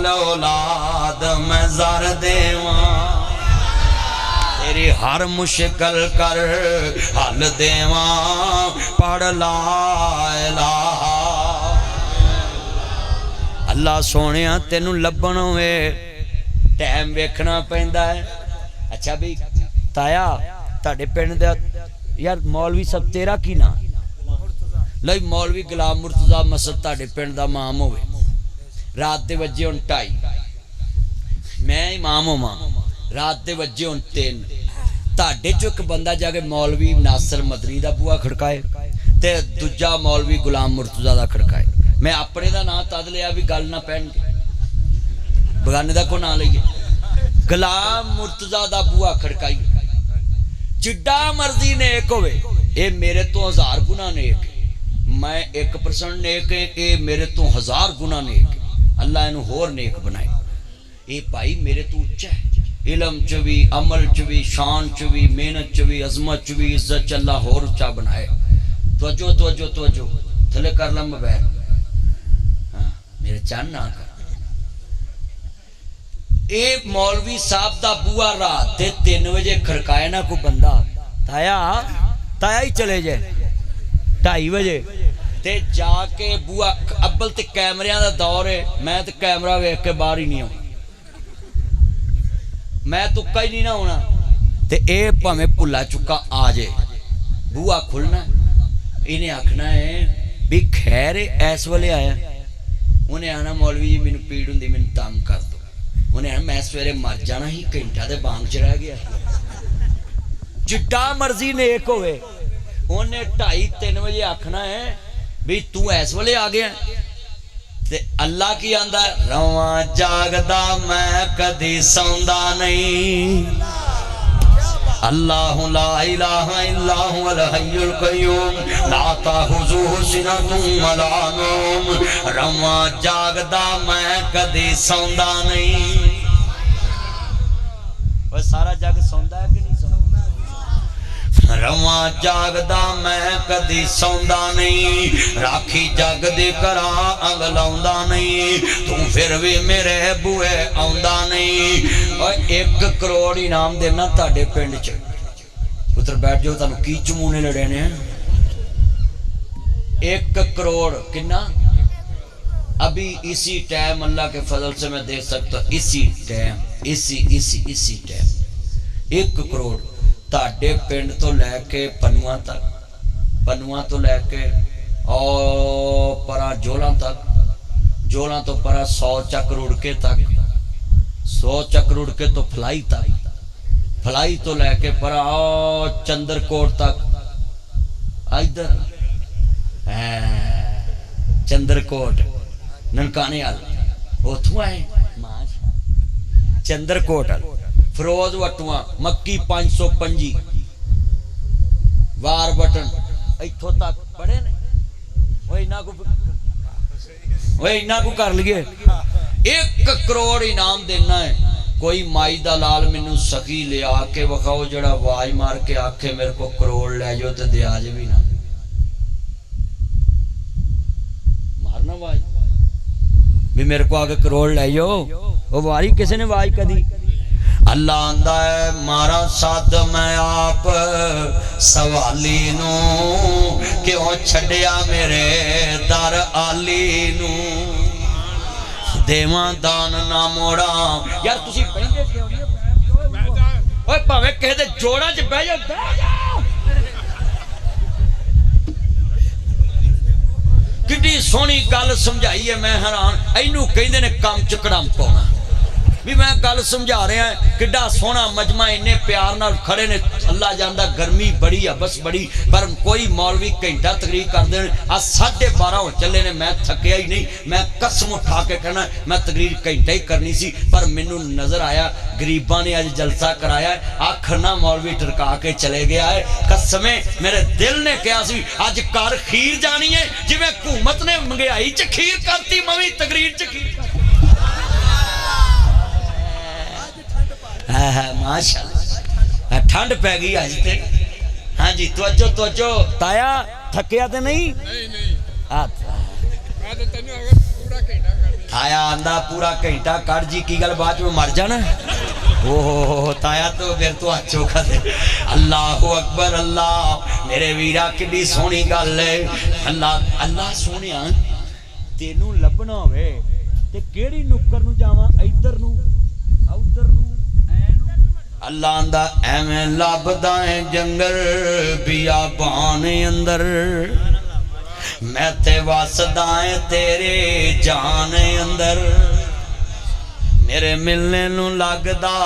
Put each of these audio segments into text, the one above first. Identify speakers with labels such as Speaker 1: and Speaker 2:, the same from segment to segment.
Speaker 1: नाल औलाद मैं ज़र देवां तेरी हर मुश्किल कर हल देवां पढ़ ला इलाहा। अल्लाह सोने तेनू लभण होवे टाइम वेखना पैंदा है। अच्छा भी ताया तुहाडे पिंड दा यार मौलवी सब तेरा की ना लई मौलवी गुलाम मुर्तज़ा मसद तुहाडे पिंड दा इमाम होवे रात दे वजे हुण 2:30 मैं इमाम होवां रात दे वजे हुण 3 तुहाडे चो एक बंदा जाके मौलवी नासर मदनी दा बूहा खड़काए ते दूजा मौलवी गुलाम मुर्तज़ा दा खड़काए। मैं अपने दा नाम तद लिया भी गल ना पैणगे बगाने दा को ना लईए। गुलाम मुर्तज़ा दा बूहा खड़काई जिड्डा मर्जी नेक होवे ये मेरे तो 1000 गुना नेक है। मैं 1% नेक है ये मेरे तो 1000 गुना नेक है। अल्लाह इनू होर नेक बनाए। ये भाई मेरे तो उच्चा है इलम च भी अमल च भी शान च भी मेहनत च भी अजमत च भी इज्जत च अल्लाह होर उच्चा बनाए। तवज्जो तवज्जो तवज्जो थले कर ला मोबाइल हाँ मेरे चन ना कर। एक मौलवी साहब दा बुआ रात दे 3 बजे खड़काए ना कोई बंदा ताया ताया ही चले जाए 2:30 बजे ते जाके बुआ अब्बल ते कैमरिया दा दौर है। मैं तो कैमरा वेख के बाहर ही नहीं आऊँ मैं तुक्का ही नहीं ना होना ते ए भावें भुला चुका आ जाए बुआ खुलना इन्हें आखना है भी खैर इस वेले आया। उन्हें आना मौलवी जी मैनू पीड़ हुंदी मैनू तंग कर दो। उन्हें आना मैं सवेरे मर जाना ही घंटा दे बांग च रह गया। जिड्डा मर्जी नेक होवे उन्हें 2:30-3 बजे आखना है भी तू इस वेले आ गया ते अल्लाह की आंदा रवा जागदा मैं कदी सौंदा नहीं। अल्लाहु ला इलाहा इल्ला हुवल हय्युल कय्यूम ला ताखुजुहु सिनतुम वला नौम। रवा जागदा मैं कदी सौंदा नहीं। वो सारा जग सौंदा है कि नहीं सौंदा? रवा जागदा मैं कदी सौंदा नहीं राखी जग दे करा अंग लाउंदा नहीं तू फिर भी मेरे बूहे आउंदा नहीं। और 1 करोड़ इनाम देना तुहाडे पिंड च उधर बैठ जाओ तुहानू की चमूने लड़े ने 1 करोड़ कितना अभी इसी टाइम अल्लाह के फजल से मैं दे सकता इसी टाइम इसी टाइम 1 करोड़ ताडे पिंड तो लैके पनुआ तक पनुआ तो लैके और परा जोला तक जोला तो परा 100 चक्र उड़के तक 100 चक्र उड़के तो फलाई तक फलाई तो लैके परा चंद्रकोट तक इधर चंद्रकोट ननकाने वाल उथों आए चंद्रकोट फिरोज वटुआ मक्की 525 वार बटन इथों तक पढ़े ने इन्ना को कर लिए 1 करोड़ इनाम देना है। कोई माई दा लाल मैनू सखी ले आके वखाओ जड़ा आवाज मार के आखे मेरे को करोड़ ले जाओ तो दे आज भी ना मारना आवाज भी मेरे को आके करोड़ ले जाओ वो वारी किसी ने आवाज कदी। अल्लाह आंदा है मारा सद मैं आप सवाली नू क्यों छड़िया मेरे दर आली नू देवां दान ना मोड़ा। यार तुसी पहले क्यों नहीं ओए भावें किसी दे जोड़ा च बह जाओ किड्डी सोहनी गल समझाई है। मैं हैरान इनू कहंदे ने कम च कड़म पाउणा भी मैं गल समझा रहा है किड्डा सोहना मजमा इन्ने प्यार नाल खड़े ने। अल्लाह जानदा गर्मी बड़ी है बस बड़ी पर कोई मौलवी घंटा तकरीर कर देन आज 12:30 हो चले ने मैं थकिया ही नहीं। मैं कसम उठा के कहना मैं तकरीर घंटा ही करनी सी पर मैनू नजर आया गरीबां ने अज जलसा कराया आखर ना मौलवी टरका के चले गया है। कसमे मेरे दिल ने कहा सी अज कर खीर जानी है जिवें हुकूमत ने महंगाई च खीर करती मवी तकरीर च खीर माशाअल्लाह ठंड पै गई अज ते। हाँ जी तवज्जो तवज्जो ताया थकिया तो नहीं ताया आंदा पूरा घंटा कट जी की गल बाद में मर जाना। ओहो ताया तो फिर तो चोखा दे। अल्लाह अकबर अल्लाह मेरे वीरा किड्डी सोहनी गल है। अल्लाह अल्लाह सोहणिया तेनू लभना होवे ते केड़ी नुक्कर नू जावां इधर नू उधर नू अल्लाह आंदा एवें लभदा है जंगल बियाबान अंदर मैं ते वसदा है तेरे जान अंदर मेरे मिलने नू लगदा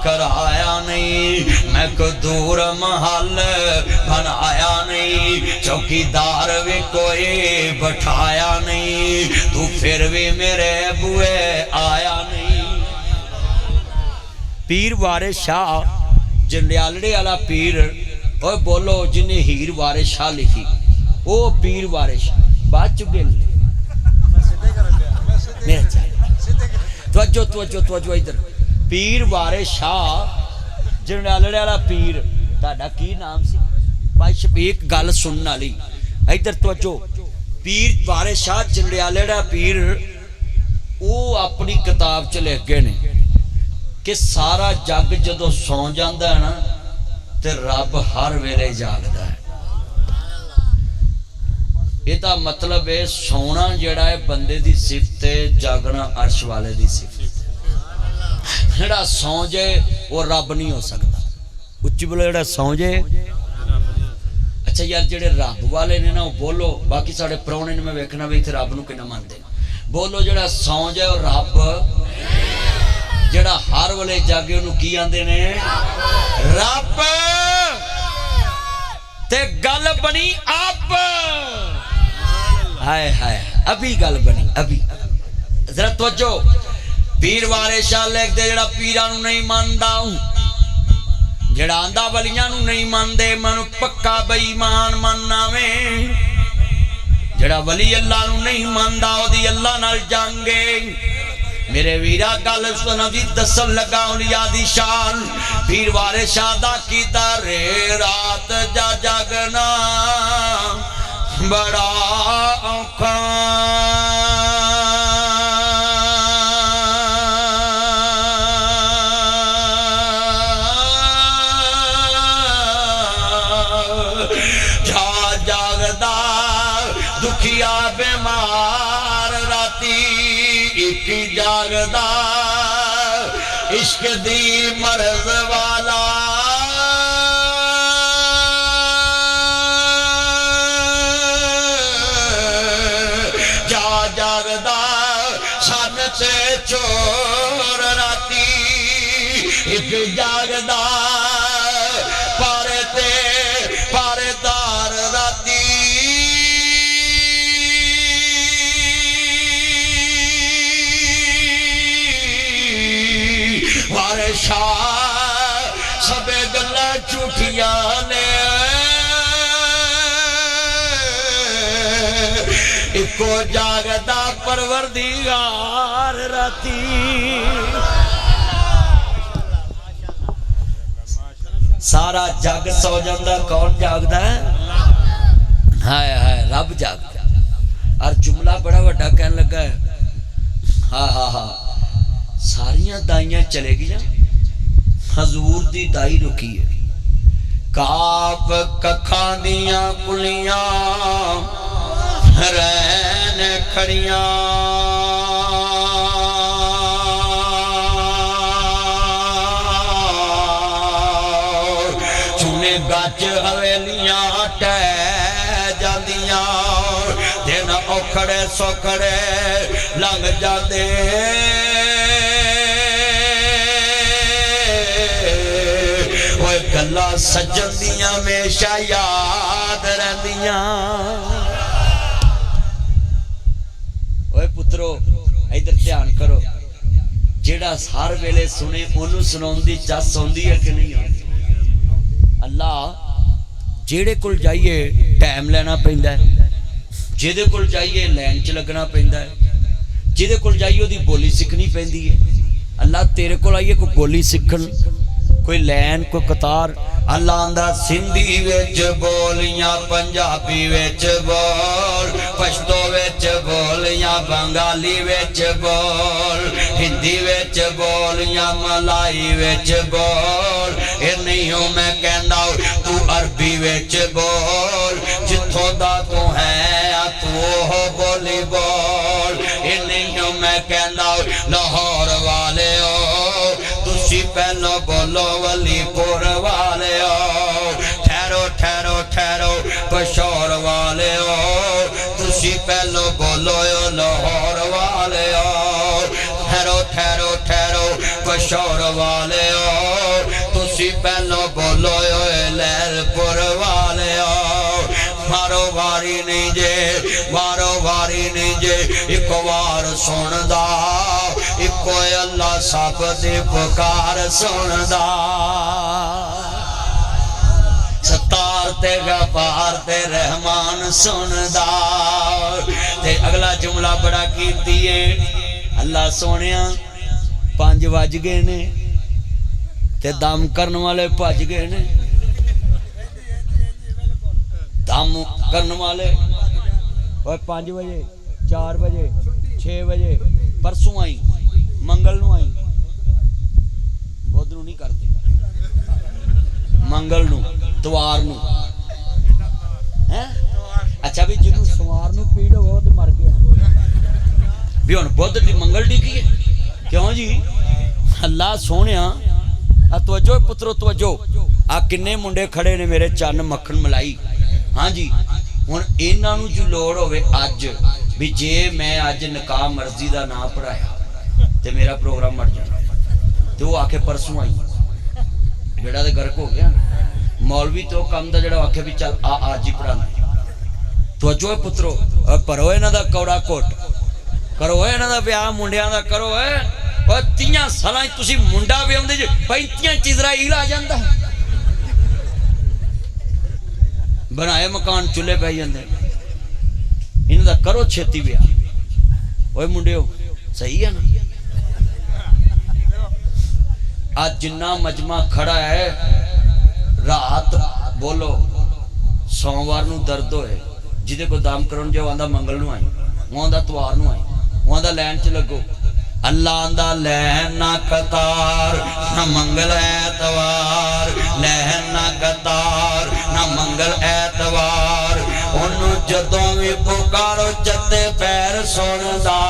Speaker 1: कराया नहीं मैं को दूर महल बनाया नहीं चौकीदार भी कोई बैठाया नहीं तू फिर भी मेरे बुए आया नहीं। पीर वारिस शाह जंडियालड़े वाला पीर और बोलो जिन्हें हीर वारिस शाह लिखी ओ पीर वारिस शाह बाद चुके तवज्जो इधर पीर वारिस शाह जंडियालड़े वाला पीर ताड़ा की नाम सी भाई एक गल सुनने वाली इधर तवज्जो पीर वारिस शाह जंडियालड़े वाला पीर वो अपनी किताब च लिख गए ने कि सारा जग जदों सौ जाता है ना तो रब हर वेले जागदा है। इसका मतलब है सोना जिहड़ा है बंदे की सिफत है जागना अर्श वाले की सिफत है। जिहड़ा सौ जाए वो रब नहीं हो सकता। उच्ची बोलो जिहड़ा सौ जाए। अच्छा यार जिहड़े रब वाले ने ना वो बोलो बाकी साढ़े प्राहुणे ने मैं वेखना भी इत्थे रब नूं किन्ना मनदे बोलो जिहड़ा सौ जाए और रब जड़ा हर वाले जागे उन्होंने की आंदे ने रब ते गल बनी आप। हाय हाय अभी गल बनी अभी जरा तवज्जो पीर वारिस शाह लिख दे जड़ा पीरां नूं नहीं मानदा जड़ा आंदा वलियां नूं नहीं मानदे मैनूं पक्का बेईमान मानना वे जड़ा वली अल्लाह नूं नहीं मानदा ओदी अल्लाह नाल जांगे। मेरे वीरा गल सुन दी दसन लगा औलिया दी शान पीर वारिस शाह दा कीता रे रात जा जागना बड़ा औखा जा जागदा दुखिया बीमार राती एक जागदा इश्क दी मर्ज वाला जा जागदा सन से चोर राती एक जागदा पारे तार राती वारिस शाह सबे गल्लां झूठियां ने इको जागदा परवरदिगार राती सारा जग सो जाता कौन जागदा है हाय हाय रब जागदा। और जुमला बड़ा वड्डा कहन लगा है हाँ हाँ हाँ सारियां दाइयां चले गई हजूर दी दाई रुकी है काफ कखा दियां कुलियां रैन खड़ियां चुने गज हवेलियां टह जांदियां दिन औखड़े सौखड़े लंघ जाते गल्ला सज्जन दियां हमेशा याद रहिंदियां। ओए पुत्रो इधर ध्यान करो जेड़ा हर वेले सुने ओनू सुनाउंदी चस आउंदी है कि नहीं आउंदी। अल्लाह जेड़े कोल जाइए टाइम लेना पैंदा है जिहदे कोल जाइए लाइन च लगना पैंदा है जिहदे कोल जाइए ओदी बोली सीखनी पैंदी है। अल्लाह तेरे कोल आइए कोई बोली सीखन कोई लैन कोई कतार अल्लाह दा सिंधी विच बोल या पंजाबी विच बोल, पश्तो विच बोल या बंगाली विच बोल, हिंदी विच बोल या मलाई विच बोल। ये नहीं हूं मैं कहना तू अरबी विच बोल, जिथों दा तू है तू ओह बोली बोल। ये नहीं हूं मैं कहना लाहौर वाले हो तुसी पहलो बोलो वलीपुर वाले हो, ठहरो ठहरो ठहरो पशौर वाले हो तुसी पहलो बोलो लाहौर वाले हो, ठहरो ठहरो ठहरो पशौर वाले हो तुसी पहलो बोलो लहरपुर वाले हो। मारो वारी नहीं जे, मारो वारी नहीं जे, एक बार सुनदा इको अल्लाह सब दी पुकार सुनदा। सत्तार ते गफार ते रहमान सुनदा। ते अगला जुमला बड़ा कीमती है। अल्लाह सोनिया 5 वज गए ने ते दम करने वाले भज गए ने। दम करने वाले 5 बजे 4 बजे 6 बजे परसों आई मंगल नू आई, बुध नू नहीं करते, मंगल नू तवार नू है। अच्छा भी जिन्हों सवार नू पीड़ हो तो मर गया भी हुण बुध दी मंगल डिगी है क्यों जी। अल्लाह सोनिया तवज्जो पुत्रो तवज्जो। आ किन्ने मुंडे खड़े ने मेरे चन्न मक्खन मलाई। हाँ जी हुण इन्हां नू जो लोड़ होवे अज भी जे मैं अज निकाह मर्जी का ना पढ़ाया तो मेरा प्रोग्राम मर जाना, तो वो आके परसों आई बेड़ा तो गर्क हो गया। मौलवी तो कम का जो आखे भी चल आज ही पढ़ाना। तो अजो पुत्रो भरो इन्हों का कौड़ा घुट, करो इन्हों का ब्याह मुंडिया का करो। 30 साल तुम मुंडा भी आते 35 इजराइल आ जाता है। बनाए मकान चूल्हे पै जाते, इन्हों का करो छेती ब्याह। ओए मुंडियो सही है ना। आज जिन्ना मजमा खड़ा है रात बोलो सोमवार नू दर्द होए जिदे को दाम करन जो आंदा मंगल नू आई, वो आंदा तवार नू आई, वो आंदा लैन च लगो। अल्लाह आंदा लैन ना कतार ना मंगल ऐतवार, लैन ना कतार ना मंगल ऐतवार। ओनू जदों भी पुकारो चते पैर सुनदा,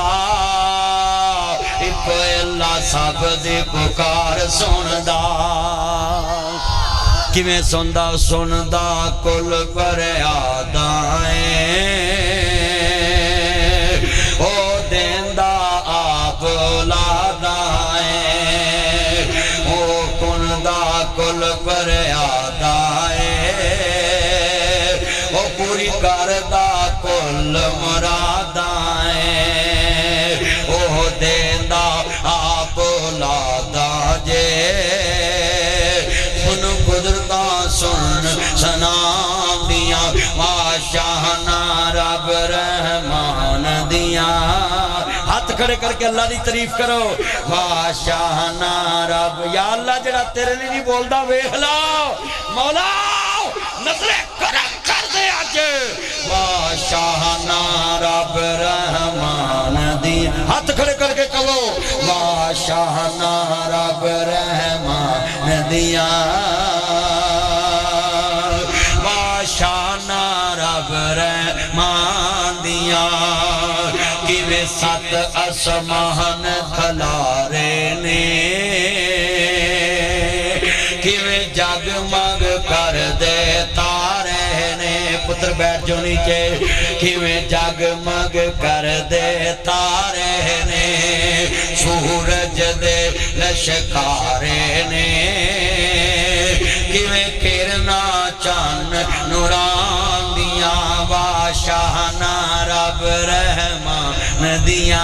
Speaker 1: इको अल्लाह सब दी पुकार सुनदा। किवें सुनदा सुनदा कुल फरियादां ओ देंदा आप औलादां ओ कुनदा कुल फरियादां ओ पूरी करदा कुल मुरादां ओ देंदा आप औलादां जे। सुन सनाम दिया माशाहना रब रहमान दिया। हाथ खड़े करके अल्लाह की तारीफ करो। माशाहना रब या अल्लाह जड़ा तेरे लिए नहीं बोलता वेख लो मौला नजरे करम कर दे अज। माशाहना रब रहमान दिया। हाथ खड़े करके कहो माशाहना रब रहमान दिया। शाना रब रहमान दिया। किवे 7 आसमान खलारे ने, किवे जगमग कर दे तारे ने। पुत्र बैठ जो नीचे। किवे जगमग कर दे तारे ने, सूरज दे लशकारे ने। किवें किरना चन नूरान दिया। बाशाहना रब रहमान दिया।